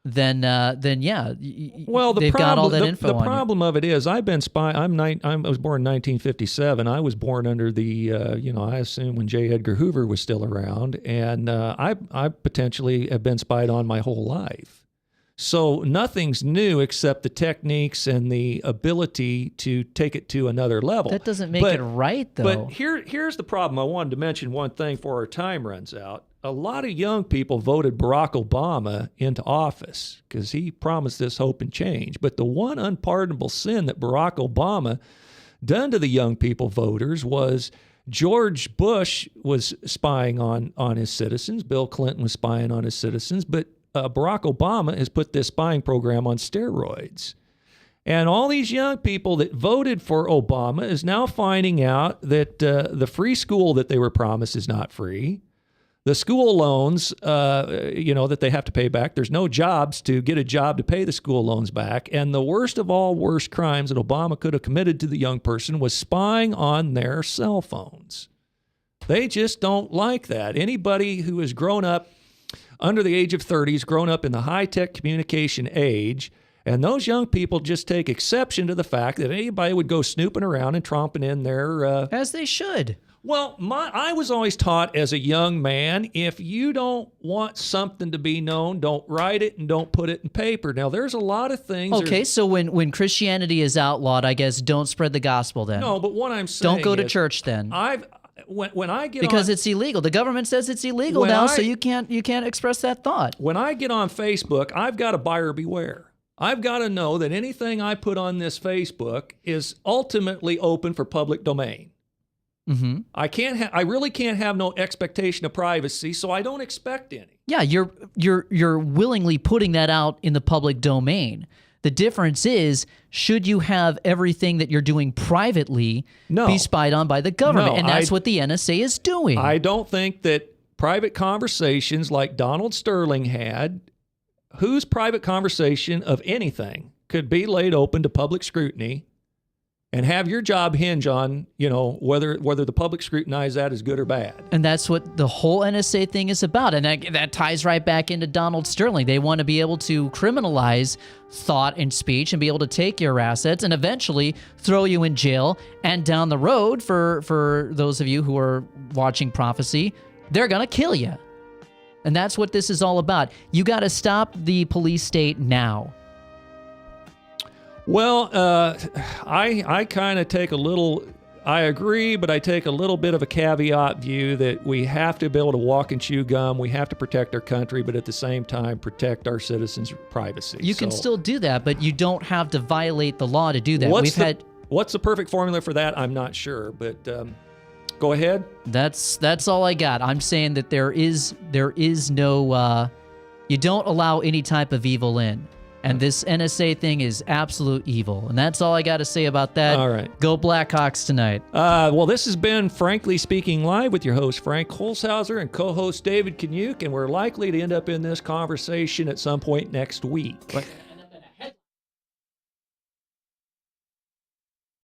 then yeah, they've got all that info on you. The problem of it is, I've been I was born in 1957. I was born under the, I assume when J. Edgar Hoover was still around, and I potentially have been spied on my whole life. So nothing's new except the techniques and the ability to take it to another level. That doesn't make it right, though. But here's the problem. I wanted to mention one thing before our time runs out. A lot of young people voted Barack Obama into office because he promised this hope and change. But the one unpardonable sin that Barack Obama done to the young people voters was George Bush was spying on his citizens. Bill Clinton was spying on his citizens. But Barack Obama has put this spying program on steroids. And all these young people that voted for Obama is now finding out that the free school that they were promised is not free. The school loans, that they have to pay back. There's no jobs to get a job to pay the school loans back. And the worst of all worst crimes that Obama could have committed to the young person was spying on their cell phones. They just don't like that. Anybody who has grown up under the age of 30 has grown up in the high-tech communication age, and those young people just take exception to the fact that anybody would go snooping around and tromping in their... As they should. Well, I was always taught as a young man, if you don't want something to be known, don't write it and don't put it in paper. Now, there's a lot of things... Okay, so when Christianity is outlawed, I guess don't spread the gospel then. No, but what I'm saying don't go to church then. When I get because on, it's illegal. The government says it's illegal now, so you can't express that thought. When I get on Facebook, I've got a buyer beware. I've got to know that anything I put on this Facebook is ultimately open for public domain. Mm-hmm. I really can't have no expectation of privacy, so I don't expect any. Yeah, you're willingly putting that out in the public domain. The difference is, should you have everything that you're doing privately be spied on by the government? No, and that's what the NSA is doing. I don't think that private conversations like Donald Sterling had, whose private conversation of anything could be laid open to public scrutiny and have your job hinge on, whether the public scrutinize that as good or bad. And that's what the whole NSA thing is about. And that ties right back into Donald Sterling. They want to be able to criminalize thought and speech and be able to take your assets and eventually throw you in jail. And down the road, for those of you who are watching Prophecy, they're going to kill you. And that's what this is all about. You got to stop the police state now. Well, I kind of take I agree, but I take a little bit of a caveat view that we have to be able to walk and chew gum. We have to protect our country, but at the same time, protect our citizens' privacy. You can still do that, but you don't have to violate the law to do that. What's the perfect formula for that? I'm not sure, but go ahead. That's all I got. I'm saying that there is no, you don't allow any type of evil in. And this NSA thing is absolute evil. And that's all I got to say about that. All right. Go Blackhawks tonight. Well, this has been Frankly Speaking Live with your host, Frank Holzhauser, and co-host David Kanyuk, and we're likely to end up in this conversation at some point next week.